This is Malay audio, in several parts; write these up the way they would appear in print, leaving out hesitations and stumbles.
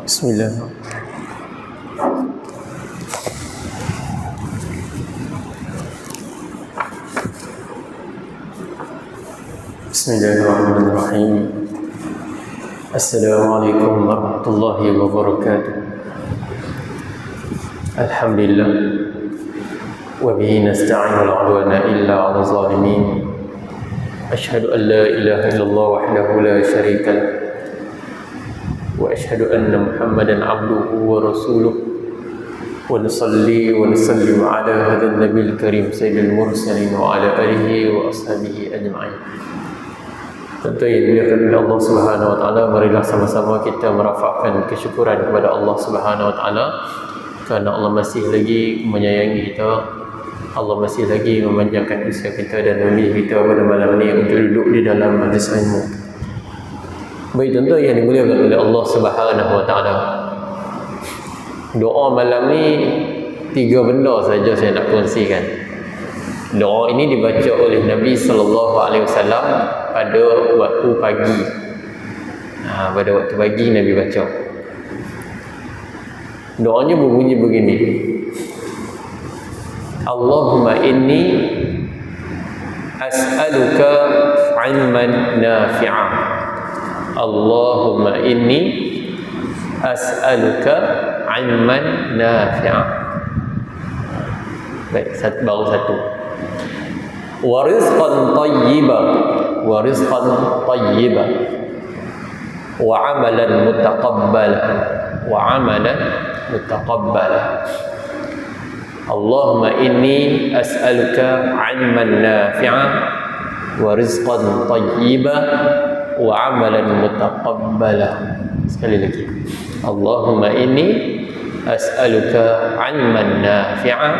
Bismillah. Bismillahirrahmanirrahim. Assalamualaikum warahmatullahi wabarakatuh. Alhamdulillah. Wa bihi nasta'inu la 'udwana illa 'alal zalimin. Asyhadu an la ilaha illallah wahdahu la syarika lah. Wa asyhadu anna Muhammadan 'abduhu wa rasuluh. Wa nusalli wa nusallim ala hadzal nabiyil karim sayyidil mursalin wa ala alihi wa ashabihi ajma'in. Tentu yang dimuliakan oleh Allah Subhanahu wa taala, marilah sama-sama kita merafakkan kesyukuran kepada Allah Subhanahu wa taala kerana Allah masih lagi menyayangi kita. Allah masih lagi memanjangkan usia kita dan memilih kita pada malam ini untuk duduk di dalam majlis ilmu. Baik, tentu yang dimuliakan oleh Allah Subhanahu wa taala, doa malam ni 3 benda saja saya nak kongsikan. Doa ini dibaca oleh Nabi sallallahu alaihi wasallam pada waktu pagi. Pada waktu pagi Nabi baca. Doanya berbunyi begini: Allahumma inni as'aluka 'ilman nafi'an. Allahumma inni as'aluka 'ilman nafi'an. Baik, baru satu. Wa rizqan thayyiban, wa rizqan thayyiban, wa 'amalan mutaqabbalan, wa 'amalan mutaqabbalan. Allahumma inni as'aluka 'ilman nafi'an wa rizqan thayyiban wa 'amalan mutaqabbalan. Sekali lagi. Allahumma inni as'aluka 'ilman nafi'an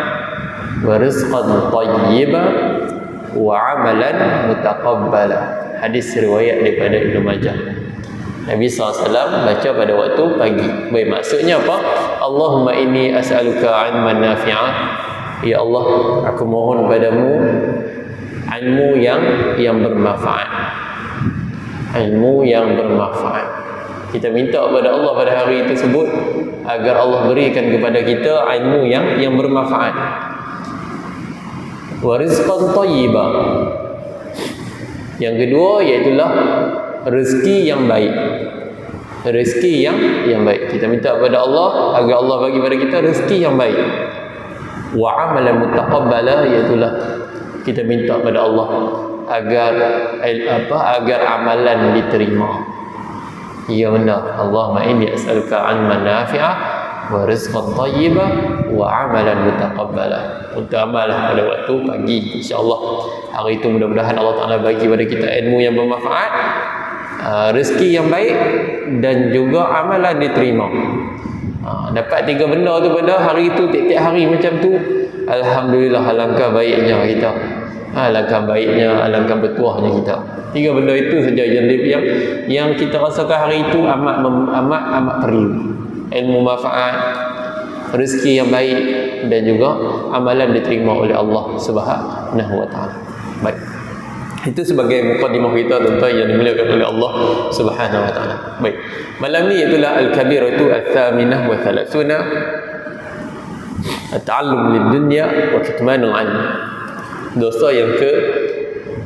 wa rizqan thayyiban wa 'amalan mutaqabbalan. Hadis riwayat daripada Ibnu Majah. Nabi SAW baca pada waktu pagi. Baik, maksudnya apa? Allahumma inni as'aluka 'ilman nafi'an. Ya Allah, aku mohon padamu ilmu yang bermanfaat. Ilmu yang bermanfaat. Kita minta kepada Allah pada hari tersebut agar Allah berikan kepada kita ilmu yang bermanfaat. Wa rizqan thayyiban. Yang kedua iaitulah rezeki yang baik. Rezeki yang baik. Kita minta kepada Allah agar Allah bagi pada kita rezeki yang baik. Wa 'amalan mutaqabbala, iaitulah kita minta kepada Allah agar amalan diterima. Ya benar. Allahumma inni as'aluka 'ilman nafi'an wa rizqan thayyiban wa 'amalan mutaqabbala. Untuk amallah pada waktu pagi, insya-Allah. Hari itu mudah-mudahan Allah Taala bagi pada kita ilmu yang bermanfaat, rezeki yang baik dan juga amalan diterima. Dapat 3 benda tu pada hari itu, tiap-tiap hari macam tu, alhamdulillah, alangkah baiknya kita. Alangkah baiknya, alangkah bertuahnya kita. 3 benda itu saja yang kita rasakan hari itu amat perlu. Ilmu manfaat, rezeki yang baik dan juga amalan diterima oleh Allah Subhanahu wa taala. Baik. Itu sebagai mukadimah kita tentang yang dimuliakan oleh Allah Subhanahu wa taala. Baik. Malam ni itulah al-kabiratu ats-tsaminah wa thalatsuna, at-ta'allum lid-dunya wa kitmanul 'ilm. Dosa yang ke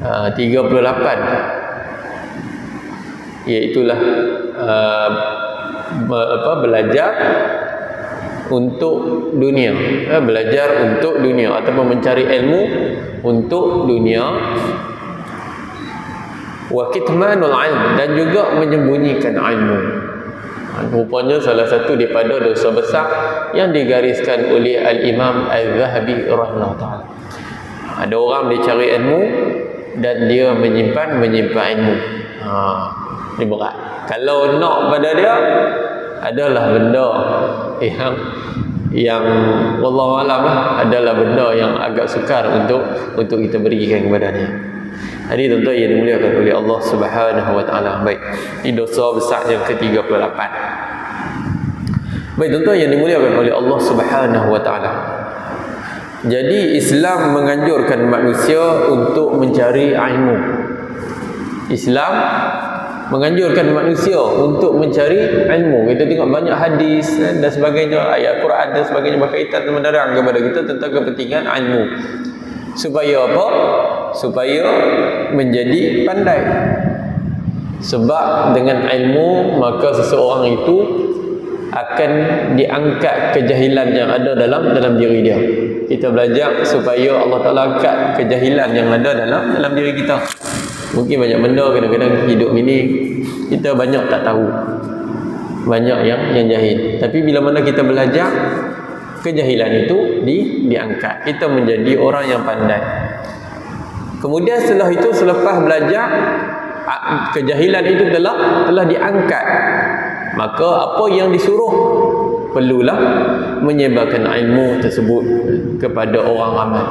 38, iaitulah belajar untuk dunia. Belajar untuk dunia ataupun mencari ilmu untuk dunia. Wa kitmanul 'ilm, dan juga menyembunyikan ilmu. Rupanya salah satu daripada dosa besar yang digariskan oleh Al-Imam Al-Zahabi rahimahullah ta'ala. Ada orang dia cari ilmu dan dia menyimpan ilmu. Ini berat. Kalau nak pada dia adalah benda yang wallahu alam adalah benda yang agak sukar untuk kita berikan kepada dia. Jadi tuan-tuan yang dimuliakan oleh Allah Subhanahu wa taala. Baik, ini dosa besar yang ke-38. Baik, tuan-tuan yang dimuliakan oleh Allah Subhanahu wa taala. Jadi Islam menganjurkan manusia untuk mencari ilmu. Islam menganjurkan manusia untuk mencari ilmu. Kita tengok banyak hadis dan sebagainya, ayat Quran dan sebagainya berkaitan menerang kepada kita tentang kepentingan ilmu. Supaya apa? Supaya menjadi pandai. Sebab dengan ilmu maka seseorang itu akan diangkat kejahilan yang ada dalam diri dia. Kita belajar supaya Allah Ta'ala angkat kejahilan yang ada dalam diri kita. Mungkin banyak benda kadang-kadang hidup ini kita banyak tak tahu, banyak yang jahil. Tapi bila mana kita belajar, kejahilan itu diangkat, kita menjadi orang yang pandai. Kemudian setelah itu, selepas belajar, kejahilan itu telah diangkat, maka apa yang disuruh, perlulah menyebarkan ilmu tersebut kepada orang ramai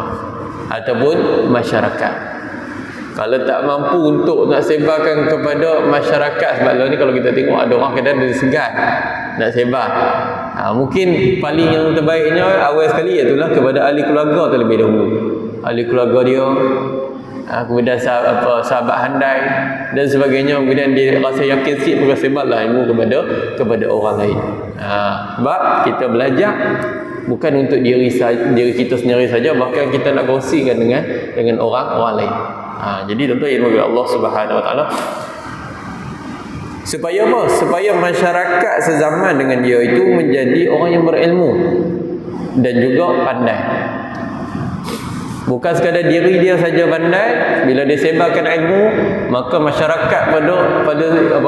ataupun masyarakat. Kalau tak mampu untuk nak sebarkan kepada masyarakat, sebab ni kalau kita tengok ada orang kadang dia segan nak sebar, mungkin paling yang terbaiknya awal sekali ialah kepada ahli keluarga terlebih dahulu, ahli keluarga dia, kemudian sahabat handai dan sebagainya. Kemudian dia rasa yakin sikit, maka sebarlah ilmu kepada orang lain. Sebab kita belajar bukan untuk diri kita sendiri saja, bahkan kita nak kongsikan dengan orang lain. Jadi tuan-tuan ilmu Allah Subhanahu Wa Taala, supaya apa? Supaya masyarakat sezaman dengan dia itu menjadi orang yang berilmu dan juga pandai. Bukan sekadar diri dia saja pandai, bila dia sebarkan ilmu, maka masyarakat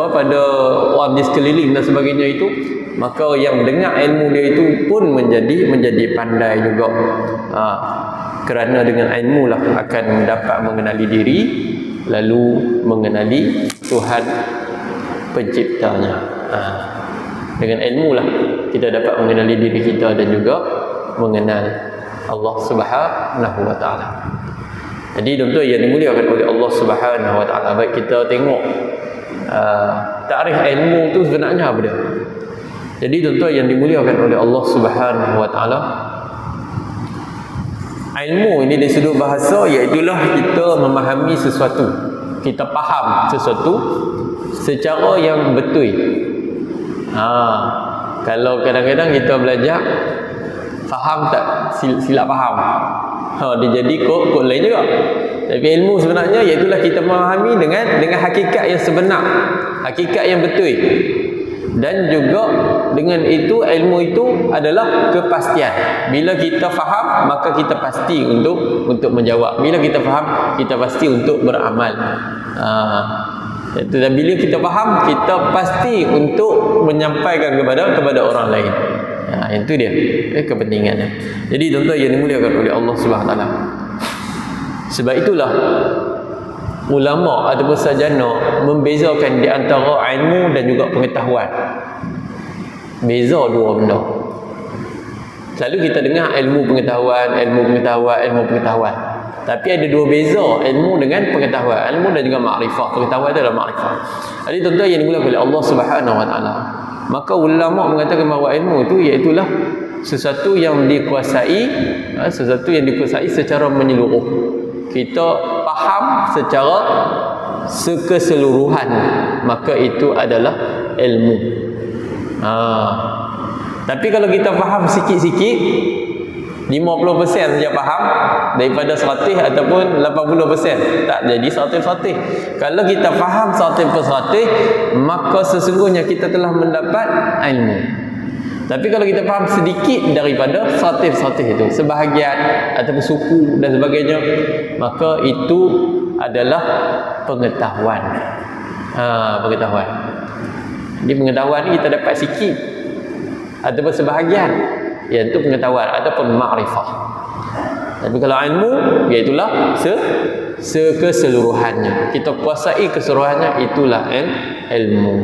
pada orang di sekeliling dan sebagainya itu, maka yang dengar ilmu dia itu pun menjadi pandai juga. Kerana dengan ilmu lah akan dapat mengenali diri, lalu mengenali Tuhan penciptanya. Dengan ilmu lah kita dapat mengenali diri kita dan juga mengenal Allah Subhanahu Wa Taala. Jadi tuan-tuan yang dimuliakan oleh Allah Subhanahu Wa Taala, baik kita tengok takrif ilmu tu sebenarnya apa dia. Jadi tuan-tuan yang dimuliakan oleh Allah Subhanahu Wa Taala, ilmu ini dari sudut bahasa iaitulah kita memahami sesuatu, kita faham sesuatu secara yang betul. Kalau kadang-kadang kita belajar faham tak silap faham, dia jadi kod lain juga. Tapi ilmu sebenarnya iaitulah kita memahami dengan hakikat yang sebenar, hakikat yang betul. Dan juga dengan itu, ilmu itu adalah kepastian. Bila kita faham, maka kita pasti untuk menjawab. Bila kita faham, kita pasti untuk beramal. Dan bila kita faham, kita pasti untuk menyampaikan kepada orang lain. Itu dia kepentingannya. Jadi tuan-tuan yang dimuliakan oleh Allah Subhanahu Wa Taala, sebab itulah ulama ataupun sarjana membezakan di antara ilmu dan juga pengetahuan. Beza dua benda. Selalu kita dengar ilmu pengetahuan. Tapi ada dua beza ilmu dengan pengetahuan. Ilmu dan juga makrifah. Pengetahuan adalah makrifah. Jadi tuan-tuan yang dimuliakan oleh Allah Subhanahu Wa Taala, maka ulama mengatakan bahawa ilmu itu iaitulah sesuatu yang dikuasai, secara menyeluruh. Kita faham secara keseluruhan, maka itu adalah ilmu. Tapi kalau kita faham sikit-sikit, 50% saja faham daripada 100 ataupun 80%, tak jadi 100%. Kalau kita faham 100%, maka sesungguhnya kita telah mendapat ilmu. Tapi kalau kita faham sedikit daripada 100% itu, sebahagian ataupun suku dan sebagainya, maka itu adalah pengetahuan. Pengetahuan. Di pengetahuan ni kita dapat sikit ataupun sebahagian, iaitu pengetahuan ataupun makrifah. Tapi kalau ilmu, iaitulah keseluruhannya. Kita kuasai keseluruhannya, itulah ilmu.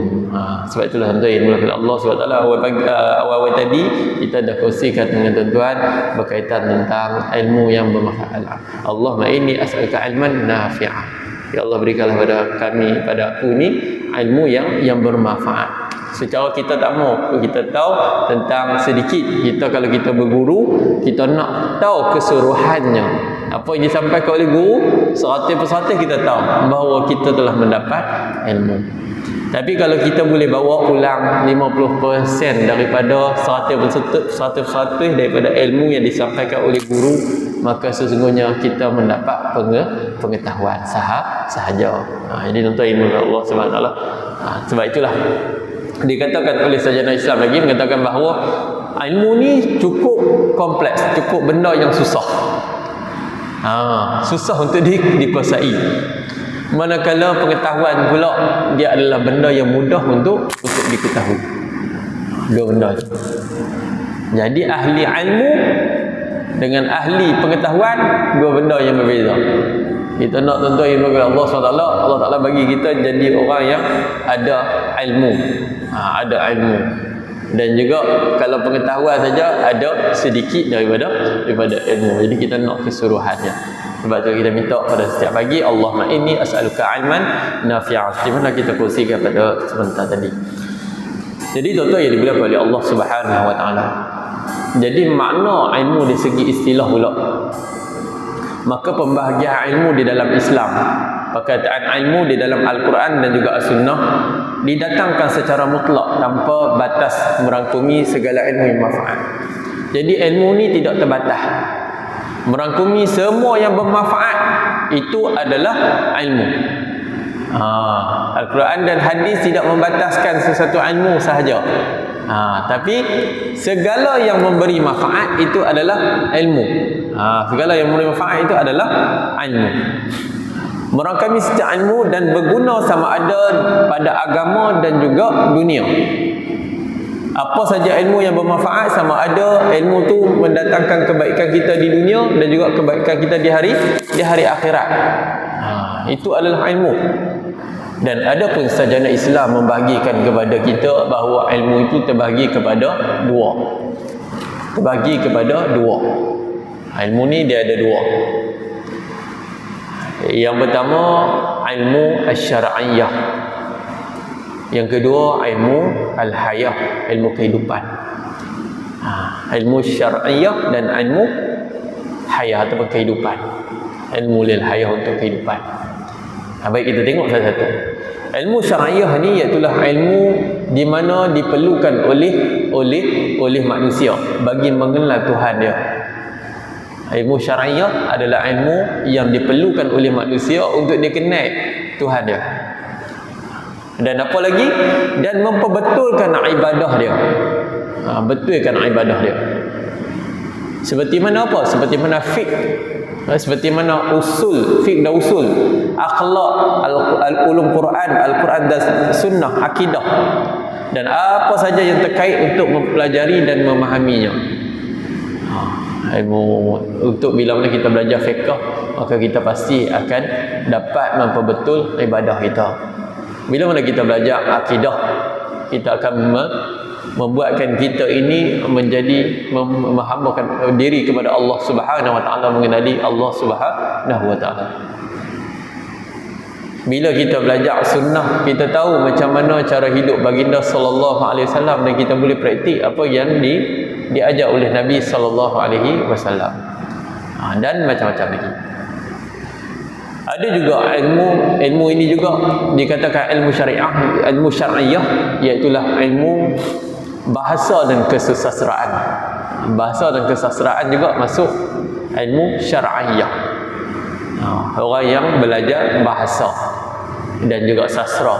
Sebab itulah tuan-tuan yang dimuliakan Allah SWT, awal-awal tadi kita dah kongsikan dengan tuan-tuan berkaitan tentang ilmu yang bermanfaat. Allahumma inni as'aluka ilman nafi'ah. Ya Allah, berikanlah pada aku ni ilmu yang bermanfaat. Secara kita tak mau, kita tahu tentang sedikit. Kalau kita berguru, kita nak tahu keseluruhannya. Apa yang disampaikan oleh guru, 100% kita tahu bahawa kita telah mendapat ilmu. Tapi kalau kita boleh bawa pulang 50% daripada 100% daripada ilmu yang disampaikan oleh guru, maka sesungguhnya kita mendapat pengetahuan sahaja. Jadi tuan-tuan ilmu Allah Subhanahu Wa Taala. Sebab itulah dikatakan oleh sarjana Islam lagi mengatakan bahawa ilmu ni cukup kompleks, cukup benda yang susah. Susah untuk dikuasai. Manakala pengetahuan pula dia adalah benda yang mudah untuk diketahui. Dua benda tu. Jadi ahli ilmu dengan ahli pengetahuan dua benda yang berbeza. Kita nak tuan-tuan ilmu Allah SWT, Allah Ta'ala bagi kita jadi orang yang ada ilmu. Ada ilmu. Dan juga kalau pengetahuan saja ada sedikit daripada ilmu. Jadi kita nak keseluruhannya. Sebab tu kita minta pada setiap pagi, Allahumma inni as'aluka ilman nafi'an. Seperti mana kita kongsikan pada sebentar tadi. Jadi tuan-tuan yang dimuliakan oleh Allah Subhanahu Wa Taala. Jadi makna ilmu dari segi istilah pula. Maka pembahagian ilmu di dalam Islam, perkataan ilmu di dalam Al-Quran dan juga As-Sunnah didatangkan secara mutlak tanpa batas, merangkumi segala ilmu yang manfaat. Jadi ilmu ni tidak terbatas, merangkumi semua yang bermanfaat, itu adalah ilmu. Al-Quran dan hadis tidak membataskan sesuatu ilmu sahaja. Tapi segala yang memberi manfaat itu adalah ilmu. Segala yang memberi manfaat itu adalah ilmu. Merangkumi setiap ilmu dan berguna sama ada pada agama dan juga dunia. Apa saja ilmu yang bermanfaat, sama ada ilmu tu mendatangkan kebaikan kita di dunia dan juga kebaikan kita di hari akhirat. Itu adalah ilmu. Dan ada pun sarjana Islam membahagikan kepada kita bahawa ilmu itu terbahagi kepada dua. Terbahagi kepada dua. Ilmu ni dia ada dua. Yang pertama ilmu asy-syar'iyyah. Yang kedua ilmu al-hayah, ilmu kehidupan. Ilmu syar'iyyah dan ilmu hayah atau kehidupan. Ilmu lil hayah untuk kehidupan. Baik, kita tengok satu-satu. Ilmu syar'iyyah ni iaitu ilmu di mana diperlukan oleh manusia bagi mengenal Tuhan dia. Ilmu syar'iyyah adalah ilmu yang diperlukan oleh manusia untuk dia kenal Tuhan dia. Dan apa lagi? Dan memperbetulkan ibadah dia. Betulkan ibadah dia. Seperti mana apa? Seperti mana fiqh, seperti mana usul, fiqh dan usul, akhlak, al-ulum Quran, Al-Quran dan sunnah, akidah, dan apa saja yang terkait untuk mempelajari dan memahaminya. Ilmu untuk bila mana kita belajar fiqh, maka kita pasti akan dapat memperbetul ibadah kita. Bila mana kita belajar akidah, kita akan membuatkan kita ini menjadi menghambakan diri kepada Allah Subhanahu Wa Taala, mengenali Allah Subhanahu Wa Taala. Bila kita belajar sunnah, kita tahu macam mana cara hidup baginda sallallahu alaihi wasallam dan kita boleh praktik apa yang diajar oleh Nabi sallallahu alaihi wasallam. Dan macam-macam lagi. Ada juga ilmu ini juga dikatakan ilmu syariah, ilmu syar'iyyah, iaitu ilmu bahasa dan kesusastraan. Bahasa dan kesusastraan juga masuk ilmu syar'iyyah. Orang yang belajar bahasa dan juga sastra.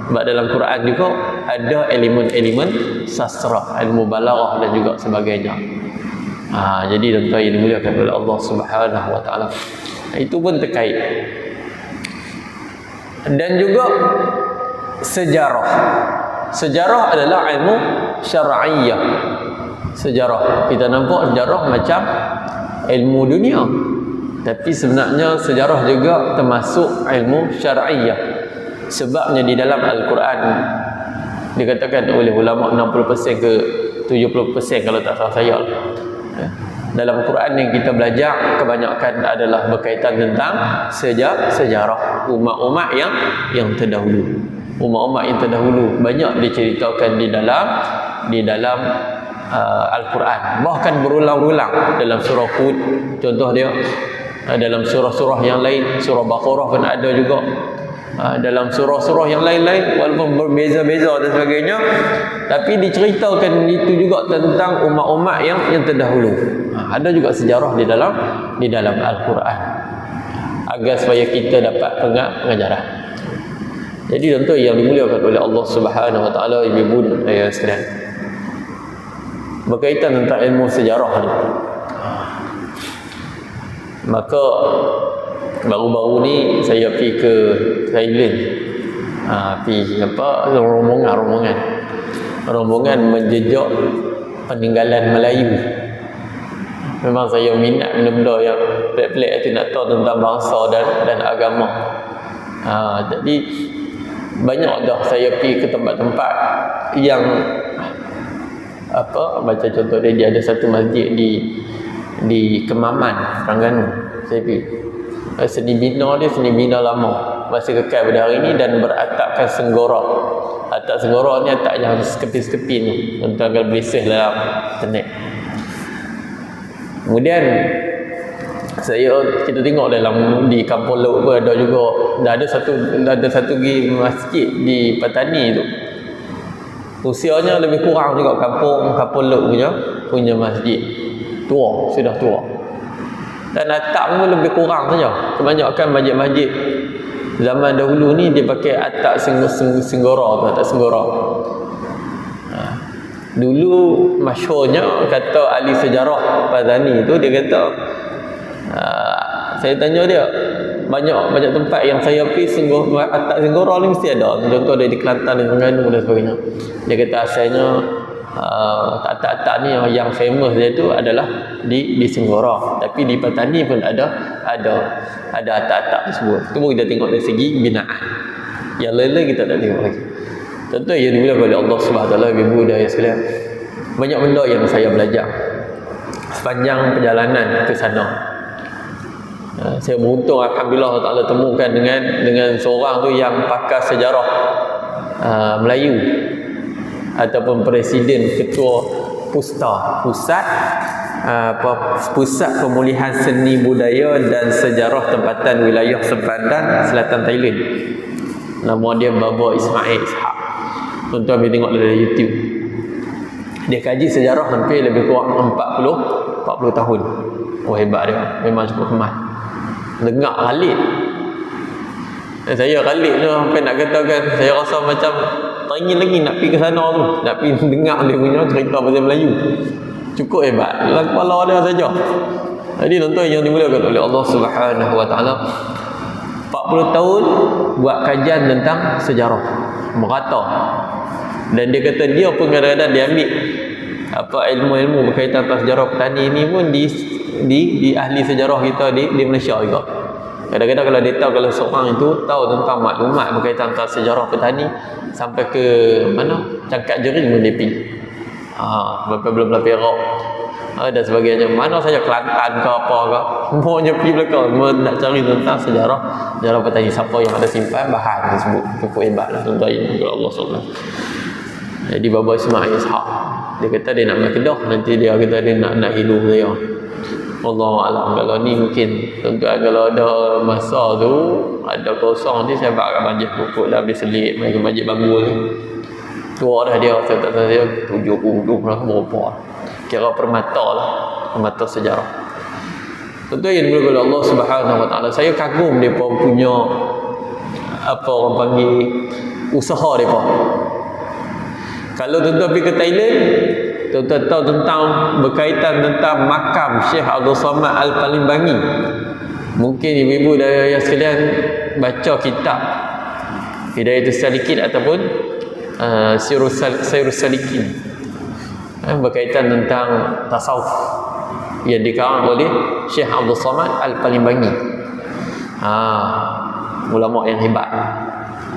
Sebab dalam Quran juga ada elemen-elemen sastra, ilmu balaghah dan juga sebagainya. Jadi tuan-tuan yang dimuliakan oleh Allah Subhanahu Wa Taala, itu pun terkait. Dan juga sejarah. Sejarah adalah ilmu syar'iyyah. Sejarah, kita nampak sejarah macam ilmu dunia, tapi sebenarnya sejarah juga termasuk ilmu syar'iyyah. Sebabnya di dalam Al-Quran dikatakan oleh ulama 60% ke 70% kalau tak salah saya, dalam Quran yang kita belajar kebanyakan adalah berkaitan tentang sejarah umat-umat yang terdahulu. Umat-umat yang terdahulu banyak diceritakan di dalam Al-Quran, bahkan berulang-ulang dalam surah Hud, contoh dia, dalam surah-surah yang lain, surah Baqarah pun ada juga, dalam surah-surah yang lain-lain walaupun berbeza-beza dan sebagainya, tapi diceritakan itu juga tentang umat-umat yang terdahulu. Ada juga sejarah di dalam Al-Quran agar supaya kita dapat pengajaran. Jadi tuan-tuan yang dimuliakan oleh Allah Subhanahu Wa Taala, ibu-ibu dan ayah sekalian, berkaitan tentang ilmu sejarah ni, maka baru-baru ni saya pergi ke Thailand, pergi rombongan menjejak peninggalan Melayu. Memang saya minat benda-benda yang pelik-pelik itu, nak tahu tentang bangsa dan agama. Jadi banyak dah saya pergi ke tempat-tempat yang macam contoh dia ada satu masjid di Kemaman, Terengganu. Saya pergi. Seni bina dia seni bina lama, masih kekal pada hari ini dan beratapkan senggora. Atap senggora ni atap yang sekepin-sekepin ni, tuan-tuan akan boleh search dalam internet. Kemudian kita tengok di Kampung Laut pun ada juga, ada satu masjid di Patani tu. Usianya lebih kurang juga Kampung Laut punya masjid. Sudah tua. Dan atap pun lebih kurang saja. Kebanyakan masjid-masjid zaman dahulu ni dia pakai atap senggora tu, atap senggora. Dulu masyhurnya kata ahli sejarah Patani tu, dia kata saya tanya dia, banyak tempat yang saya pergi atap senggora ni mesti ada. Contoh dari Kelantan dan Terengganu dan sebagainya. Dia kata asalnya atap-atap ni yang famous dia tu adalah di Senggora, tapi di Patani pun ada atap-atap tersebut. Itu pun kita tengok dari segi binaan. Yang lain-lain kita tak tengok lagi. Contoh yang dimuliakan oleh Allah Subhanahu Wa Taala, ibu dan ayah sekalian, banyak benda yang saya belajar sepanjang perjalanan ke sana. Saya beruntung, alhamdulillah Allah Taala temukan dengan seorang tu yang pakar sejarah Melayu, ataupun presiden ketua pusat pemulihan seni budaya dan sejarah tempatan wilayah sempadan selatan Thailand. Nama dia Baba Ismail Ishak. Tuan-tuan boleh tengok dari YouTube. Dia kaji sejarah hampir lebih kurang 40 tahun. Hebat dia, memang cukup hemat. Dengar Khalid, saya Khalid tu sampai nak katakan, saya rasa macam tak ingin lagi nak pergi ke sana tu, nak pergi dengar dia punya cerita bahasa Melayu. Cukup hebat dalam kepala dia saja. Jadi tuan-tuan yang dimuliakan oleh Allah Subhanahu Wa Taala, 40 tahun buat kajian tentang sejarah merata. Dan dia kata dia pun kadang-kadang dia ambil ilmu-ilmu berkaitan tentang sejarah petani ni pun di ahli sejarah kita di Malaysia juga. Kadang-kadang kalau dia tahu, kalau seorang itu tahu tentang maklumat berkaitan tentang sejarah petani sampai ke mana, Cangkat Jering pun dia pergi. Belah-belah Perak dan sebagainya, mana saja, Kelantan ke apa ke, semuanya pergi belakang nak cari tentang sejarah petani. Siapa yang ada simpan bahan tersebut. Cukup hebat lah tuan-tuan yang Allah SWT. Jadi Baba Ismail Ishak, dia kata dia nak main Kedah, nanti dia kata dia nak hidup saya. Wallahualam. Kalau ni mungkin tuan-tuan kalau ada masa tu, ada kosong ni, saya bakal majlis pokok dah boleh selit main ke Masjid Bangul ni. Tua dah dia, saya tak tahu dia 70 lah berapa. Kira permata lah, permata sejarah. Tentu yang dimulakan oleh Allah Subhanahu Wa Taala. Saya kagum mereka punya orang panggil usaha mereka. Kalau tuan-tuan pergi ke Thailand, tuan-tuan tahu tentang berkaitan tentang makam Syekh Abdul Samad Al-Palimbangi. Mungkin ibu-ibu dan ayah sekalian baca kitab Hidayatus Salikin ataupun Sirrus Salikin, berkaitan tentang tasawuf yang dikarang oleh Syekh Abdul Samad Al-Palimbangi. Ulama yang hebat,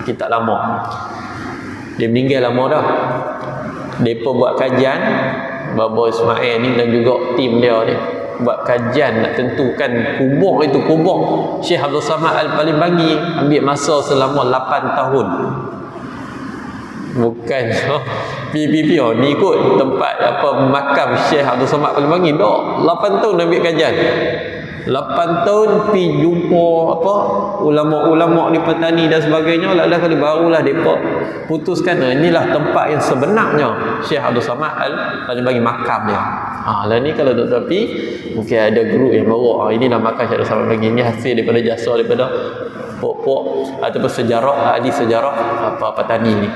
kitab lama. Dia meninggal lama dah. Mereka buat kajian, Baba Ismail ni dan juga tim dia ni buat kajian nak tentukan kubur itu, kubur Syekh Abdul Samad Al-Palimbangi ambil masa selama 8 tahun. Bukan PPP ni ikut tempat makam Syekh Abdul Samad Al-Palimbangi dah 8 tahun ambil kajian. 8 tahun pi jumpa apa ulama-ulama di petani dan sebagainya, lalu kali barulah depa putuskan inilah tempat yang sebenarnya Syekh Abdul Samad Al bagi makam dia. Lah ni kalau doktor pi mungkin ada guru yang bawa inilah makam Syekh Abdul Samad bagi ni, hasil daripada jasa daripada pok-pok ataupun sejarah ahli sejarah apa petani ni.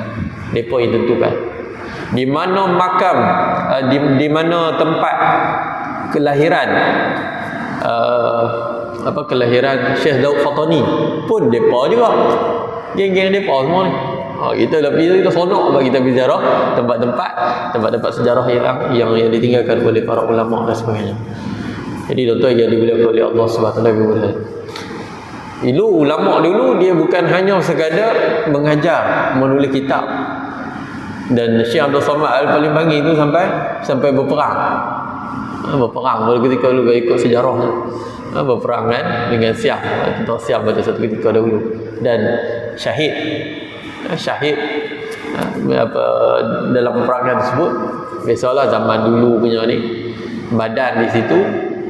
Depa yang tentukan di mana makam di mana tempat kelahiran kelahiran Syekh Daud Fatani pun depa juga, geng-geng depa semua ni. Kita lebih kita sonok bagi kita bicara tempat-tempat sejarah yang ditinggalkan oleh para ulama dan sebagainya. Jadi tuan-tuan yang dimuliakan oleh Allah Subhanahu wa taala, dulu ulama dulu dia bukan hanya sekadar mengajar, menulis kitab. Dan Syekh Abdul Samad Al-Palembang itu sampai berperang. Berperang pada ketika dulu ikut sejarah, berperang kan dengan Siam, tentang Siam pada satu ketika dahulu, dan syahid dalam peperangan tersebut. Biasalah zaman dulu punya ni, badan di situ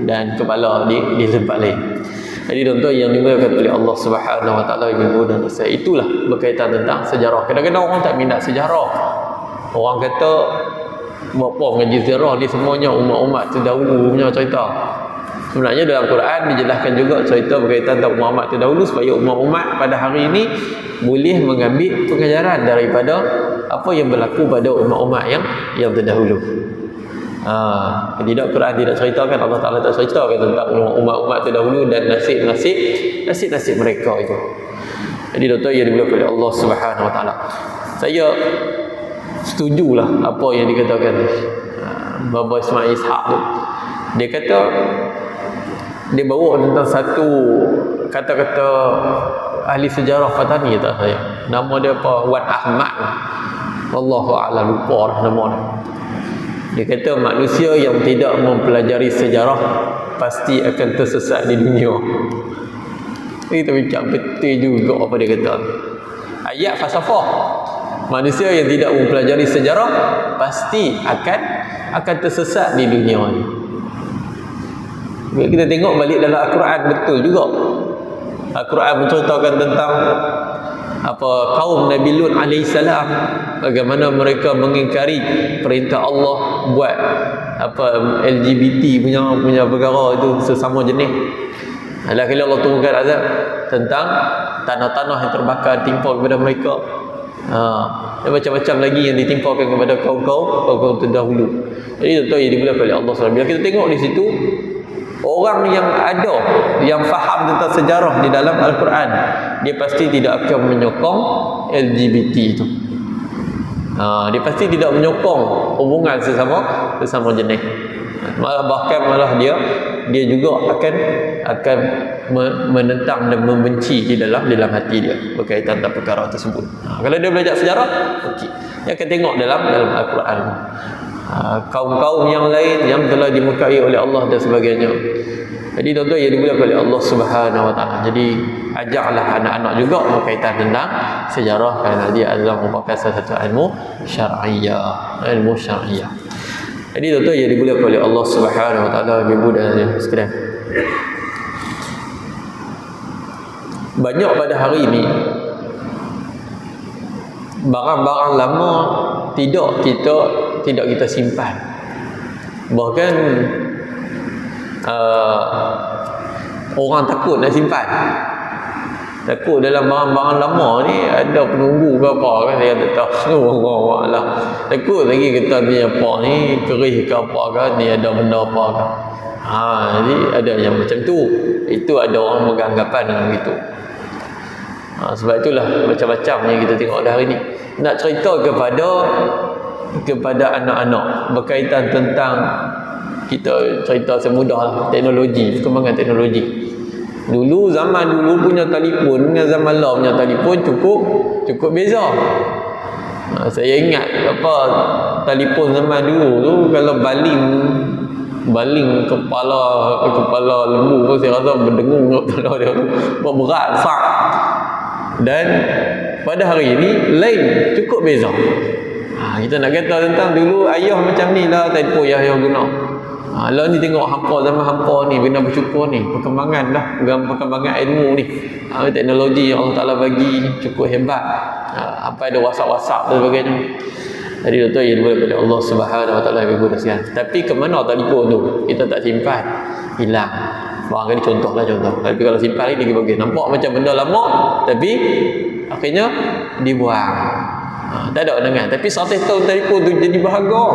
dan kepala di tempat lain. Jadi tuan-tuan yang dimuliakan oleh Allah Subhanahu wa taala, ibu dan saya, itulah berkaitan tentang sejarah. Kadang-kadang orang tak minat sejarah. Orang kata apa mengaji sejarah ni semuanya umat-umat terdahulu punya cerita. Sebenarnya dalam Quran dijelaskan juga cerita berkaitan tentang umat-umat terdahulu supaya umat-umat pada hari ini boleh mengambil pengajaran daripada apa yang berlaku pada umat-umat yang terdahulu. Tidak, Quran tidak ceritakan, Allah Ta'ala tak ceritakan tentang umat-umat terdahulu dan nasib mereka itu. Jadi tuan-tuan yang dimuliakan oleh Allah Subhanahu wa taala, saya setujulah apa yang dikatakan Baba Ismail Ishaq tu. Dia kata dia bawa tentang satu kata-kata ahli sejarah Fatani, tak saya. Nama dia apa? Wan Ahmad. Wallahu a'lam, lupa dah nama dia. Dia kata manusia yang tidak mempelajari sejarah pasti akan tersesat di dunia. Kita fikir betul juga apa dia kata. Ayat falsafah. Manusia yang tidak mempelajari sejarah pasti akan tersesat di dunia ni. Bila kita tengok balik dalam Al-Quran, betul juga. Al-Quran menceritakan tentang kaum Nabi Lut alaihissalam, bagaimana mereka mengingkari perintah Allah buat LGBT punya perkara itu sesama jenis. Kalau Allah turunkan azab tentang tanah-tanah yang terbakar timpa kepada mereka. Dan macam-macam lagi yang ditimpakan kepada kaum-kaum terdahulu. Jadi tuan-tuan yang dimuliakan oleh Allah SWT, bila kita tengok di situ, orang yang ada, yang faham tentang sejarah di dalam Al-Quran, dia pasti tidak akan menyokong LGBT itu. Dia pasti tidak menyokong hubungan sesama jenis. Malah dia juga akan menentang dan membenci di dalam hati dia berkaitan dengan perkara tersebut. Kalau dia belajar sejarah, okey, dia akan tengok dalam Al-Quran kaum-kaum yang lain yang telah dimurkai oleh Allah dan sebagainya. Jadi tuan-tuan yang dimuliakan oleh Allah Subhanahu wa taala, jadi ajaklah anak-anak juga berkaitan tentang sejarah, kerana dia adalah merupakan salah satu ilmu syar'iyah. Jadi tuan-tuan yang dimuliakan oleh Allah Subhanahu wa taala, ibu dan sekalian, banyak pada hari ini barang-barang lama tidak kita simpan. Bahkan orang takut nak simpan. Takut dalam barang-barang lama ni ada penunggu ke apa kan, dia tak tahu Allah. Takut lagi kata ni apa ni kerih ke apa kan, ni ada benda apa kan. Jadi ada yang macam tu. Itu ada orang beranggapan dengan begitu. Sebab itulah macam-macam yang kita tengok dah hari ni. Nak cerita kepada anak-anak berkaitan tentang, kita cerita semudah teknologi, perkembangan teknologi. Zaman dulu punya telefon dengan zaman lah punya telefon cukup beza. Saya ingat telefon zaman dulu tu, kalau baling kepala lembu tu, saya rasa berdengung kepala dia tu, berat sak. Dan pada hari ini lain, cukup beza. Kita nak kata tentang dulu ayah macam ni lah telefon yang guna. Lah ni tengok hampa zaman hampa ni bina bersyukur ni, perkembangan dah, perkembangan ilmu ni, teknologi yang Allah Taala bagi ni cukup hebat. Apa ada WhatsApp dan sebagainya. Jadi tuan yang boleh pada Allah Subhanahu Wa Taala yang berkasihan. Tapi ke mana telefon tu? Kita tak simpan, hilang. Barang ni contoh. Tapi kalau simpan lagi bagus. Nampak macam benda lama, tapi akhirnya dibuang. Tak ada kenangan. Tapi 100 tahun telefon tu jadi berharga.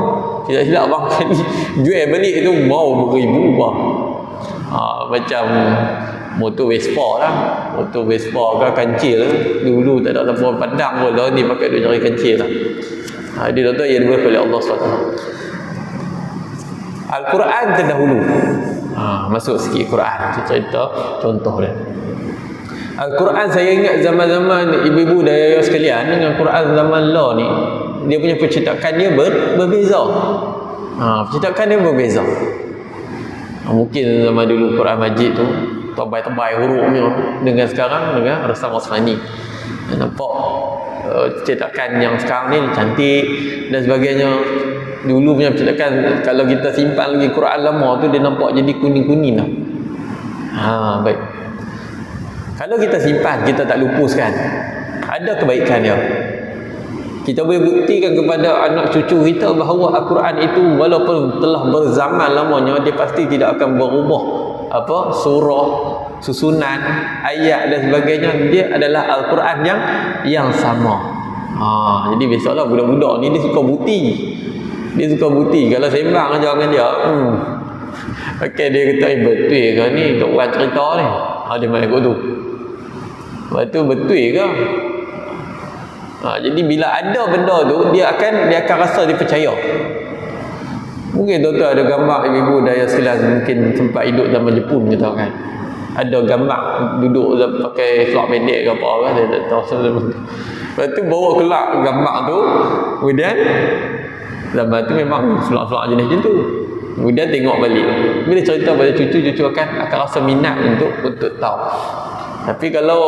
Silap-silap bang ni jual balik tu mau beribu bang. Macam motor Vespa lah. Motor Vespa kan kancil. Dulu tak ada lampu padang pun lah. Ni pakai duit cari kancil lah. Dia tuan yang diberi oleh Allah SWT. Al-Quran terdahulu. Masuk sikit Quran. Cerita contoh dia. Al-Quran saya ingat zaman-zaman ibu-ibu dan ayah sekalian, dengan Quran zaman law ni, dia punya percetakan dia berbeza. Percetakan dia berbeza. Mungkin zaman dulu Quran Majid tu tebal-tebal hurufnya, dengan sekarang dengan Rasam Osmani. Nampak cetakan yang sekarang ni cantik dan sebagainya. Dulu punya cetakan, kalau kita simpan lagi Quran lama tu, dia nampak jadi kuning-kuning lah. Baik. Kalau kita simpan, kita tak lupuskan, ada kebaikan dia. Kita boleh buktikan kepada anak cucu kita bahawa Al-Quran itu walaupun telah berzaman lamanya, dia pasti tidak akan berubah surah, susunan, ayat dan sebagainya. Dia adalah Al-Quran yang sama. Jadi besoklah budak-budak ni dia suka bukti. Kalau sembang aja dengan dia, dia kata betul ke ni tok orang cerita ni. Dia main kot tu. Lepas tu betul ke? Jadi bila ada benda tu, dia akan rasa dia percaya. Mungkin tuan-tuan ada gambar ibu-ibu daya sekilas mungkin sempat hidup zaman Jepun kita kan. Ada gambar duduk pakai kelak pendek ke apa kan, dia tak tahu sebab. Lepas tu bawa kelak gambar tu, kemudian zaman tu memang selak-selak jenis macam tu. Kemudian tengok balik. Bila cerita pada cucu akan rasa minat untuk tahu. Tapi kalau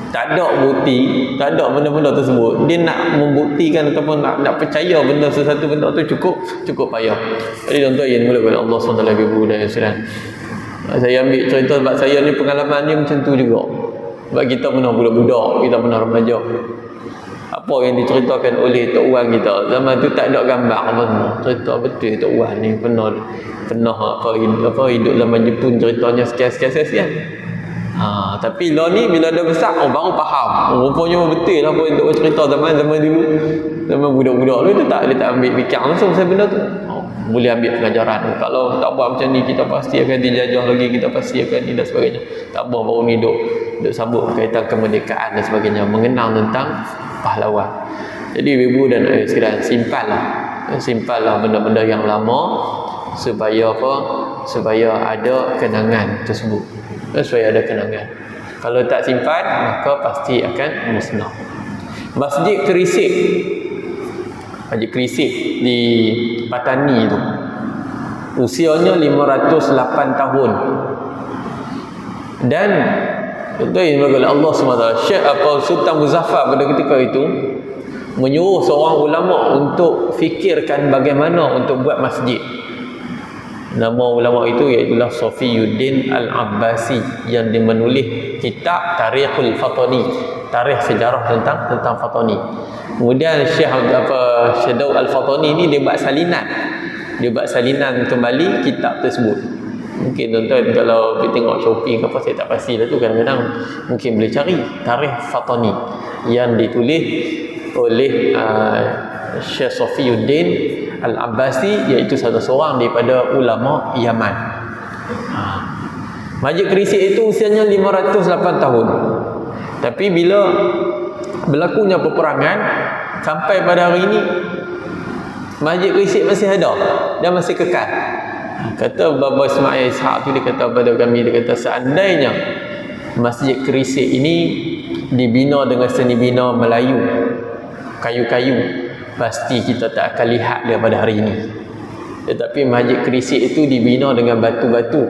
tak ada bukti, tak ada benda-benda tersebut, dia nak membuktikan ataupun nak percaya benda sesuatu benda tu cukup payah. Jadi tuan-tuan yang mula pada Allah SWT ibu dan sekalian, saya ambil cerita sebab saya ni pengalaman ni macam tu juga. Sebab kita pernah budak-budak, kita pernah remaja. Apa yang diceritakan oleh Tok Wan kita, zaman tu tak ada gambar apa semua. Cerita betul Tok Wan ni pernah hidup zaman Jepun, ceritanya sekian-sekian. Tapi lah ni bila dah besar, baru faham. Rupanya betul lah apa yang Tok cerita zaman dulu. Zaman budak-budak dulu dia tak ambil fikir langsung pasal benda tu. Boleh ambil pengajaran. Kalau tak buat macam ni, kita pasti akan dijajah lagi, kita pasti akan ni dan sebagainya. Tak apa, baru ni duk sambut berkaitan kemerdekaan dan sebagainya, mengenang tentang pahlawan. Jadi ibu dan ayah sekalian, simpanlah benda-benda yang lama supaya apa? Supaya ada kenangan tersebut. Supaya ada kenangan. Kalau tak simpan, maka pasti akan musnah. Masjid Kerisik di Patani tu, usianya 508 tahun. Dan betul yang bagi Allah SWT, Syekh Sultan Muzaffar pada ketika itu menyuruh seorang ulama untuk fikirkan bagaimana untuk buat masjid. Nama ulama itu iaitulah Safiyuddin Al-Abbasi, yang dia menulis kitab Tarikhul Fatani, tarikh sejarah tentang Fatani. Kemudian Syekh Daud Al-Fatani ni dia buat salinan kembali kitab tersebut. Mungkin tuan-tuan kalau kita tengok Shopee ke apa, saya tak pasti lah tu, kadang-kadang mungkin boleh cari Tarikh Fatani yang ditulis oleh Syekh Safiyuddin Al-Abbasi, iaitu salah seorang daripada ulama Yaman. Masjid Kerisik itu usianya 508 tahun. Tapi bila berlakunya peperangan sampai pada hari ini, Masjid Kerisik masih ada dan masih kekal. Kata Baba Ismail Ishaq tu, dia kata pada kami, dia kata seandainya Masjid Kerisik ini dibina dengan seni bina Melayu, kayu-kayu, pasti kita tak akan lihat dia pada hari ini. Tetapi Masjid Kerisik itu dibina dengan batu-batu,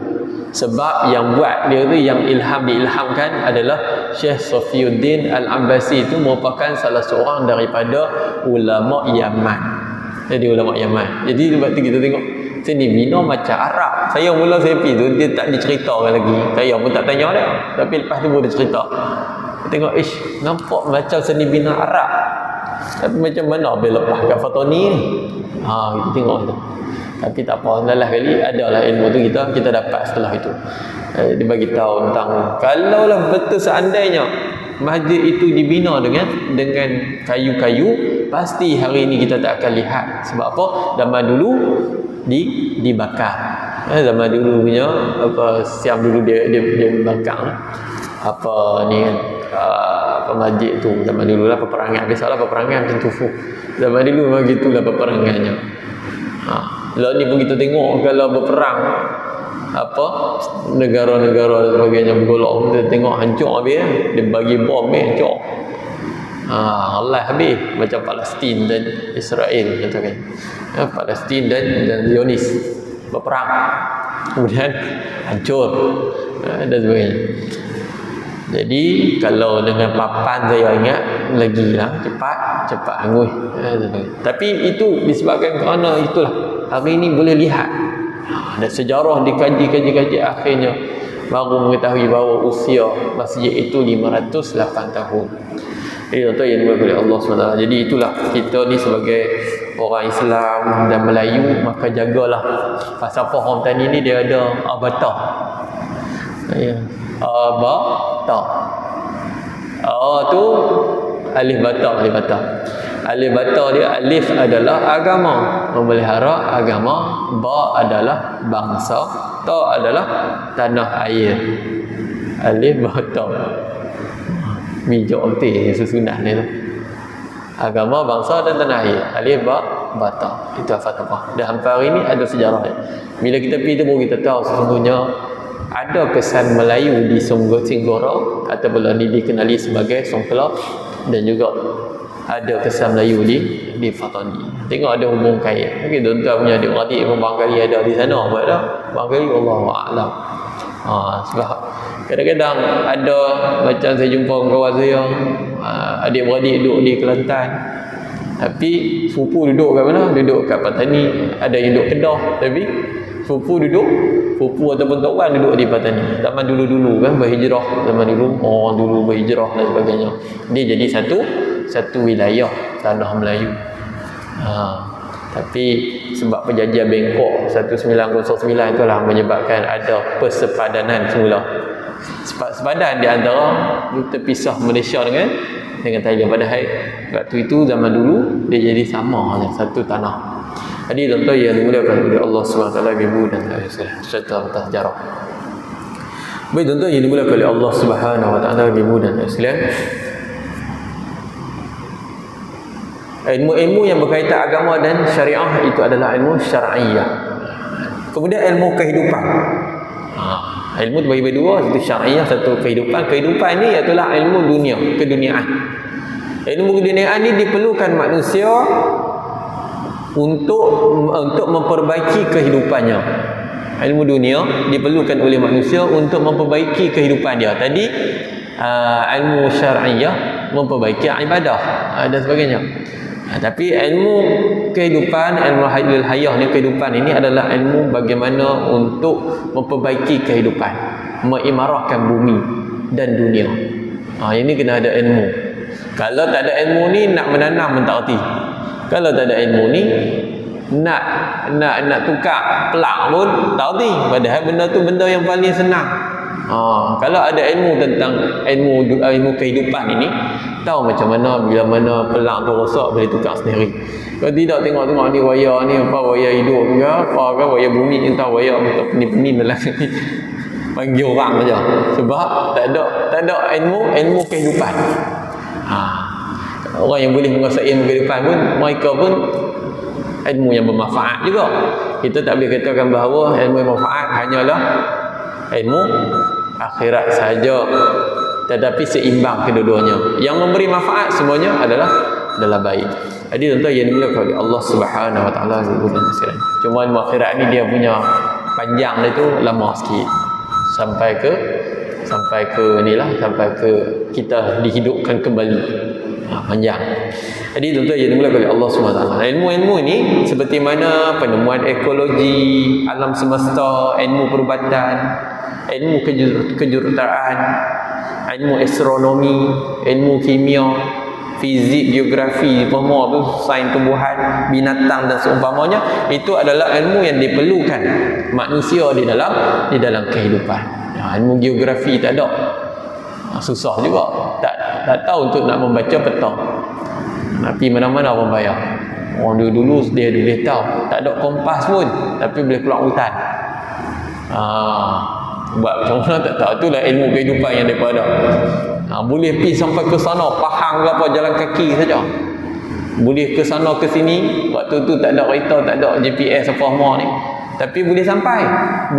sebab yang buat dia tu, yang diilhamkan adalah Syekh Safiyuddin Al-Abbasi. Itu merupakan salah seorang daripada ulama Yaman. Jadi ulama Yaman. Jadi sebab tu kita tengok Seni bina macam Arab. Saya mula saya pergi tu, dia tak diceritakan lagi. Saya pun tak tanya dia. Tapi lepas tu pun dia cerita. Saya tengok, nampak macam seni bina Arab. Tapi macam mana bila lepaskan Fatoni ni? Kita tengok tu. Tapi tak apa, lelah kali adalah ilmu tu kita dapat setelah itu. Dia bagi tahu tentang kalaulah betul seandainya masjid itu dibina dengan kayu-kayu, pasti hari ini kita tak akan lihat. Sebab apa? Zaman dulu dibakar. Zaman dulu punya siam dulu dia bakar apa ni kan, masjid tu zaman dulu lah peperangan. Biasalah peperangan macam tu. Zaman dulu memang gitulah peperangannya. Lalu ni pun kita tengok kalau berperang negara-negara dan sebagainya bergolak, kita tengok hancur habis dia bagi bom hancur. Allah habis macam Palestin dan Israel katakan. Palestin dan Zionis berperang, kemudian hancur dan sebagainya. Jadi kalau dengan papan saya ingat lagi lah cepat hangus. Tapi itu disebabkan kerana itulah hari ini boleh lihat dan sejarah dikaji akhirnya baru mengetahui bahawa usia masjid itu 508 tahun. Jadi tuan-tuan yang dimuliakan oleh Allah SWT. Jadi itulah kita ni sebagai orang Islam dan Melayu, maka jagalah falsafah orang tani ni dia ada abata. Abata. Tu alif bata. Alif bata dia, alif adalah agama, memelihara agama, ba adalah bangsa, ta adalah tanah air. Alif bata. Mijak betul susunan ni tu. Agama, bangsa dan tanah air. Alif bata. Itu apa? Dan sampai hari ni ada sejarah dia. Bila kita pergi tu baru kita tahu sesungguhnya ada kesan Melayu di Singgora ataupun ni dikenali sebagai Songkla, dan juga ada kesan Melayu di Fatani. Tengok ada hubung kait. Mungkin tuan-tuan punya adik-beradik pun barangkali ada di sana, buat dah. Barangkali Allahu a'lam. Sebab kadang-kadang ada macam saya jumpa kawan saya, adik-beradik duduk di Kelantan, tapi sepupu duduk kat mana? Duduk kat Patani. Ada yang duduk Kedah, tapi sepupu ataupun kawan duduk di Patani. Zaman dulu-dulu kan berhijrah, zaman dulu orang dulu berhijrah dan sebagainya. Dia jadi satu wilayah tanah Melayu. Tapi sebab perjanjian Bangkok 1909 itulah menyebabkan ada persepadanan semula. Sepadan di antara terpisah Malaysia dengan Thailand. Padahal waktu itu zaman dulu dia jadi sama satu tanah. Jadi tuan-tuan yang dimuliakan oleh Allah SWT, ibu dan ayah serta sejarah. Baik tuan-tuan yang dimuliakan oleh Allah SWT, ibu dan ayah, ilmu-ilmu yang berkaitan agama dan syariah itu adalah ilmu syar'iyah. Kemudian ilmu kehidupan. Ilmu tu bagi dua, satu syar'iyah, satu kehidupan. Kehidupan ni ialah ilmu dunia, keduniaan. Ilmu keduniaan ni diperlukan manusia untuk memperbaiki kehidupannya. Ilmu dunia diperlukan oleh manusia untuk memperbaiki kehidupan dia. Tadi ilmu syar'iyah memperbaiki ibadah dan sebagainya. Tapi ilmu kehidupan, ilmu hayah ni, kehidupan ini adalah ilmu bagaimana untuk memperbaiki kehidupan, mengimarahkan bumi dan dunia. Ini kena ada ilmu. Kalau tak ada ilmu ni, nak menanam pun tak erti. Kalau tak ada ilmu ni, nak tukar pelak pun tak erti. Padahal benda tu benda yang paling senang. Kalau ada ilmu tentang ilmu kehidupan ini, tahu macam mana bila mana pelang tu rosak boleh tukar sendiri. Kalau tidak, tengok ni wayar ni apa, wayar hidup ke apa ke, wayar bumi ni tahu wayar untuk pening-pening dalam ni panggil orang saja. Sebab tak ada ilmu kehidupan. Orang yang boleh menguasai ilmu kehidupan pun, mereka pun ilmu yang bermanfaat juga. Kita tak boleh katakan bahawa ilmu yang bermanfaat hanyalah ilmu akhirat saja, tetapi seimbang kedua-duanya. Yang memberi manfaat semuanya adalah baik. Jadi tuan-tuan yang dimuliakan oleh Allah Subhanahu Wa Taala, cuma ilmu akhirat ni dia punya panjang dia tu lama sikit. Sampai ke kita dihidupkan kembali. Panjang. Jadi tuan-tuan yang dimulakan oleh Allah SWT, ilmu-ilmu ini seperti mana penemuan ekologi alam semesta, ilmu perubatan, ilmu kejuruteraan, ilmu astronomi, ilmu kimia, fizik, geografi, semua tu, sains tumbuhan, binatang dan seumpamanya, itu adalah ilmu yang diperlukan manusia di dalam kehidupan. Ilmu geografi tak ada, susah juga, tak tahu untuk nak membaca peta. Tapi mana-mana orang bayar. Orang dulu dia boleh tahu, tak ada kompas pun, tapi boleh keluar hutan. Buat macam mana tak tahu. Itulah ilmu kehidupan yang mereka ada. Boleh pergi sampai ke sana, Pahang ke apa, jalan kaki saja. Boleh ke sana ke sini. Waktu tu tak ada kereta, tak ada GPS apa semua ni, tapi boleh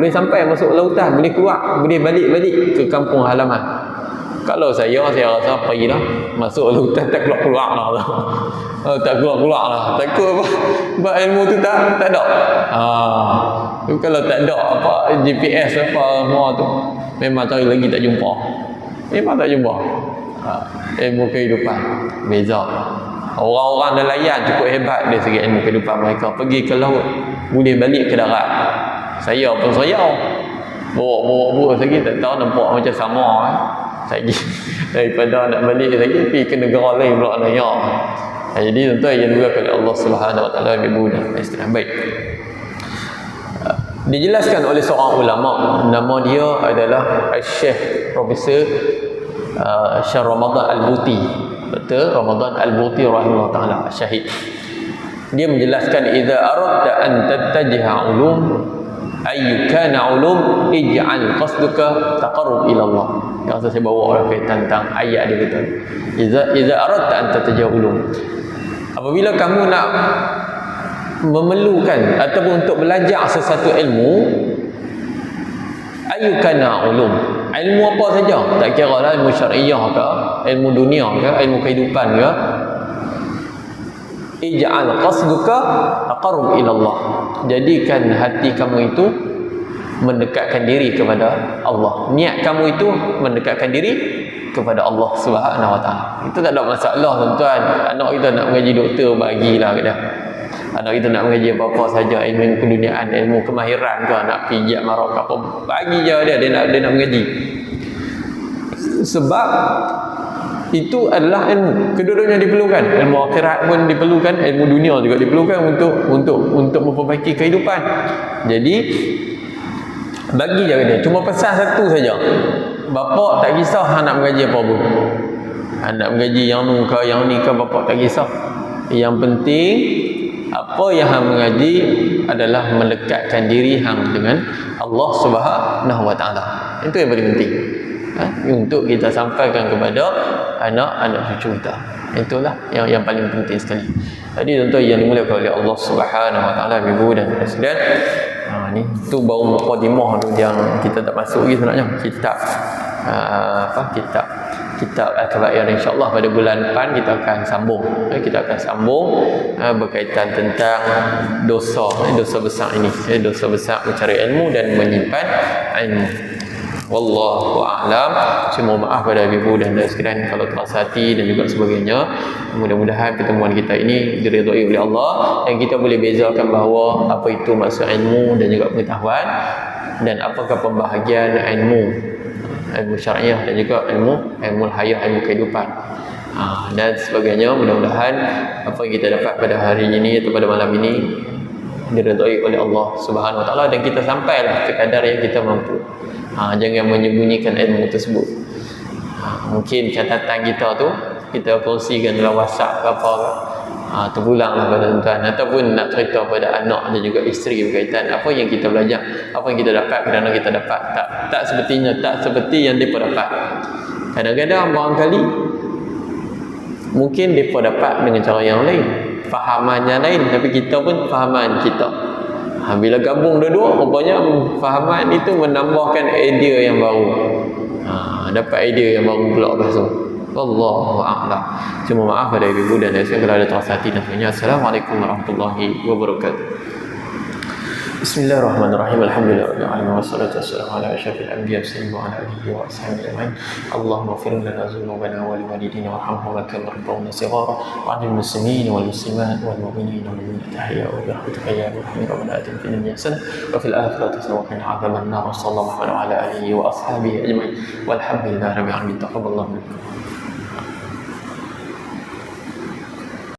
sampai masuk lautan, boleh keluar, boleh balik ke kampung halaman. Kalau saya rasa pergilah masuk lautan, tak keluar lah. Tak keluar lah. Takut apa? Sebab ilmu tu tak ada. Kalau tak ada apa GPS apa semua tu, memang cari lagi tak jumpa. Ilmu kehidupan beza. Orang-orang nelayan cukup hebat dari segi ilmu kehidupan mereka. Pergi ke laut, boleh balik ke darat. Saya pun bawa lagi tak tahu, nampak macam sama lagi daripada nak balik lagi pergi ke negara lain pula nanya. Jadi tuan-tuan yang dimuliakan oleh Allah Subhanahu Wa Taala, ibu dan isteri baik. Dijelaskan oleh seorang ulama, nama dia adalah Syekh Profesor Syekh Ramadan Al-Buti. Betul, Ramadan Al-Buti rahimahullah taala, syahid. Dia menjelaskan, idza aradta an tattajiha ulum ayyukana ulum ij'al qasduka taqarrub ila Allah. Yang saya bawa kaitan tentang ayat dia kata, idza aradta an tattajiha ulum, apabila kamu nak memerlukan ataupun untuk belajar sesuatu ilmu, ayyukana ulum, ilmu apa saja, tak kira lah ilmu syariah ke, ilmu dunia ke, ilmu kehidupan ke, ij'al qasduka taqarrub ila Allah, jadikan hati kamu itu mendekatkan diri kepada Allah, niat kamu itu mendekatkan diri kepada Allah Subhanahu Wa Taala. Itu tak ada masalah tuan-tuan. Anak kita nak mengaji doktor, bagilah kat dia. Anak kita nak mengaji apa-apa saja, ilmu keduniaan, ilmu kemahiran ke, nak pijak marok ke apa, bagi je dia nak mengaji. Sebab itu adalah ilmu, kedua-duanya diperlukan. Ilmu akhirat pun diperlukan, ilmu dunia juga diperlukan untuk memperbaiki kehidupan. Jadi bagi je dia. Cuma pesan satu saja, bapak tak kisah anak mengaji apa pun, anak mengaji yang nu ke yang ni ke, bapak tak kisah. Yang penting apa yang hang mengaji adalah mendekatkan diri hang dengan Allah Subhanahu Wa Taala. Itu yang paling penting, untuk kita sampaikan kepada anak-anak cucu kita. Itulah yang paling penting sekali. Jadi tuan-tuan yang dimuliakan oleh Allah Subhanahu Wa Taala, ibu dan saudara, ni tu baru mukadimah tu yang kita tak masuk lagi sebenarnya. Kitab Al-Kabair, insya-Allah pada bulan depan kita akan sambung. Kita akan sambung berkaitan tentang dosa besar ini, dosa besar mencari ilmu dan menyimpan ilmu. Wallahu a'lam. Cuma maaf pada ibu dan saudara sekalian kalau keras hati dan juga sebagainya. Mudah-mudahan pertemuan kita ini diridhai oleh Allah dan kita boleh bezakan bahawa apa itu maksud ilmu dan juga pengetahuan, dan apakah pembahagian ilmu syariah dan juga ilmu hayat, ilmu kehidupan dan sebagainya. Mudah-mudahan apa yang kita dapat pada hari ini atau pada malam ini diridhai oleh Allah Subhanahu Wa Taala dan kita sampailah sekadar yang kita mampu. Jangan menyembunyikan ilmu tersebut. Mungkin catatan kita tu kita kongsikan dalam WhatsApp ke apa ke, terpulanglah pada tuan-tuan, ataupun nak cerita pada anak dan juga isteri berkaitan apa yang kita belajar, apa yang kita dapat, kerana kita dapat tak seperti yang mereka dapat. Kadang-kadang barangkali mungkin mereka dapat dengan cara yang lain, fahamannya lain, tapi kita pun fahaman kita. Bila gabung dua-dua, rupanya fahaman itu menambahkan idea yang baru. Dapat idea yang baru pula lepas tu. Wallahu a'lam. Cuma maaf pada ibu dan saya kalau ada terasa hati dan sebagainya. Assalamualaikum warahmatullahi wabarakatuh. Bismillahirrahmanirrahim. Alhamdulillahirabbil alamin wassalatu wassalamu ala asyrafil anbiya'i wa ala alihi wa ashabihi ajmain. Allahumma ighfir lana dhunubana wa liwalidina warhamhum kama rabbawna shighara wa 'alil muslimin wal muslimat wal mu'minin wal mu'minat ahya'a wa birahmatika ya arhamar rabbana atina fid dunya hasanah wa fil akhirati hasanah wa qina adzaban nar. Sallallahu ala alihi wa ashabihi ajmain. Walhamdulillahirabbil alamin. Taqabbalallahu minkum.